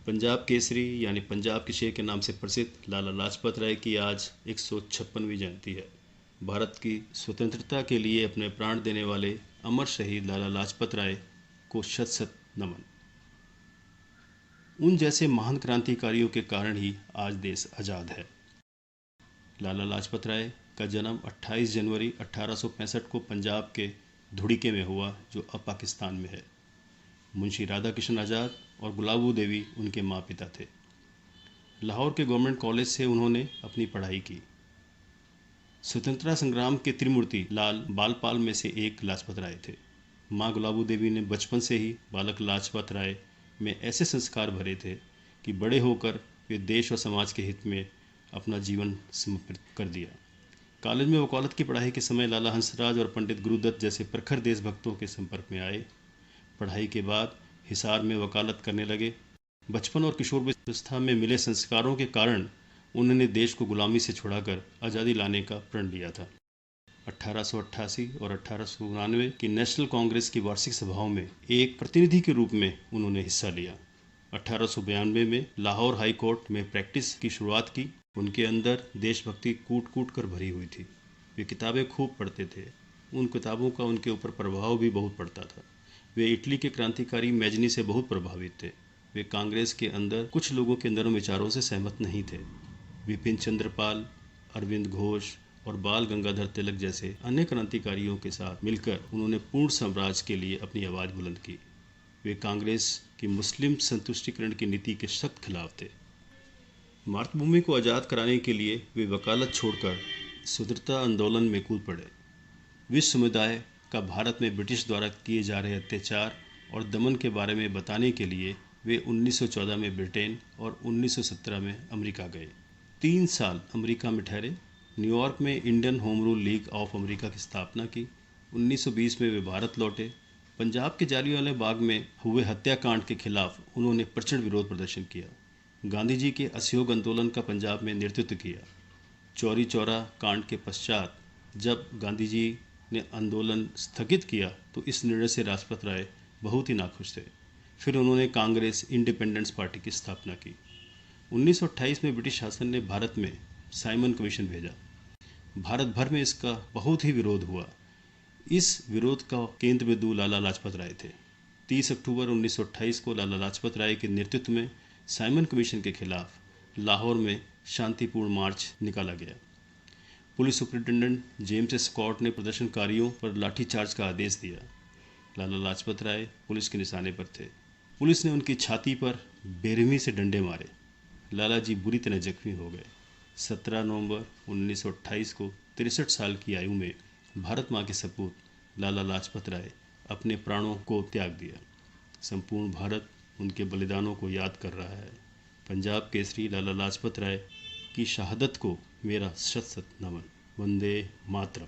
पंजाब केसरी यानी पंजाब के शेर के नाम से प्रसिद्ध लाला लाजपत राय की आज 156वीं जयंती है। भारत की स्वतंत्रता के लिए अपने प्राण देने वाले अमर शहीद लाला लाजपत राय को शत शत नमन। उन जैसे महान क्रांतिकारियों के कारण ही आज देश आज़ाद है। लाला लाजपत राय का जन्म 28 जनवरी 1865 को पंजाब के धुड़ीके में हुआ, जो अब पाकिस्तान में है। मुंशी राधा किशन आज़ाद और गुलाबू देवी उनके माँ पिता थे। लाहौर के गवर्नमेंट कॉलेज से उन्होंने अपनी पढ़ाई की। स्वतंत्रता संग्राम के त्रिमूर्ति लाल बालपाल में से एक लाजपत राय थे। माँ गुलाबू देवी ने बचपन से ही बालक लाजपत राय में ऐसे संस्कार भरे थे कि बड़े होकर वे देश और समाज के हित में अपना जीवन समर्पित कर दिया। कॉलेज में वकालत की पढ़ाई के समय लाला हंसराज और पंडित गुरुदत्त जैसे प्रखर देशभक्तों के संपर्क में आए। पढ़ाई के बाद हिसार में वकालत करने लगे। बचपन और किशोरावस्था में मिले संस्कारों के कारण उन्होंने देश को गुलामी से छुड़ाकर आज़ादी लाने का प्रण लिया था। 1888 और 1899 की नेशनल कांग्रेस की वार्षिक सभाओं में एक प्रतिनिधि के रूप में उन्होंने हिस्सा लिया। 1892 में लाहौर हाई कोर्ट में प्रैक्टिस की शुरुआत की। उनके अंदर देशभक्ति कूट कूट कर भरी हुई थी। वे किताबें खूब पढ़ते थे। उन किताबों का उनके ऊपर प्रभाव भी बहुत पड़ता था। वे इटली के क्रांतिकारी मैजनी से बहुत प्रभावित थे। वे कांग्रेस के अंदर कुछ लोगों के नरम विचारों से सहमत नहीं थे। विपिन चंद्र पाल, अरविंद घोष और बाल गंगाधर तिलक जैसे अन्य क्रांतिकारियों के साथ मिलकर उन्होंने पूर्ण साम्राज्य के लिए अपनी आवाज़ बुलंद की। वे कांग्रेस की मुस्लिम संतुष्टिकरण की नीति के सख्त खिलाफ थे। मातृभूमि को आज़ाद कराने के लिए वे वकालत छोड़कर स्वतंत्रता आंदोलन में कूद पड़े। विश्व समुदाय का भारत में ब्रिटिश द्वारा किए जा रहे अत्याचार और दमन के बारे में बताने के लिए वे 1914 में ब्रिटेन और 1917 में अमेरिका गए। 3 साल अमेरिका में ठहरे। न्यूयॉर्क में Indian home rule league of America की स्थापना की। 1920 में वे भारत लौटे। पंजाब के जालियांवाला बाग में हुए हत्याकांड के खिलाफ उन्होंने प्रचंड विरोध प्रदर्शन किया। गांधी जी के असहयोग आंदोलन का पंजाब में नेतृत्व किया। चौरी चौरा कांड के पश्चात जब गांधी जी ने आंदोलन स्थगित किया तो इस निर्णय से लाजपत राय बहुत ही नाखुश थे। फिर उन्होंने कांग्रेस इंडिपेंडेंस पार्टी की स्थापना की। 1928 में ब्रिटिश शासन ने भारत में साइमन कमीशन भेजा। भारत भर में इसका बहुत ही विरोध हुआ। इस विरोध का केंद्र बिंदु लाला लाजपत राय थे। 30 अक्टूबर 1928 को लाला लाजपत राय के नेतृत्व में साइमन कमीशन के खिलाफ लाहौर में शांतिपूर्ण मार्च निकाला गया। पुलिस सुपरिटेंडेंट जेम्स स्कॉट ने प्रदर्शनकारियों पर लाठीचार्ज का आदेश दिया। लाला लाजपत राय पुलिस के निशाने पर थे। पुलिस ने उनकी छाती पर बेरहमी से डंडे मारे। लाला जी बुरी तरह जख्मी हो गए। 17 नवंबर 1928 को 63 साल की आयु में भारत माँ के सपूत लाला लाजपत राय अपने प्राणों को त्याग दिया। संपूर्ण भारत उनके बलिदानों को याद कर रहा है। पंजाब केसरी लाला लाजपत राय की शहादत को मेरा शत शत नमन। वंदे मातरम।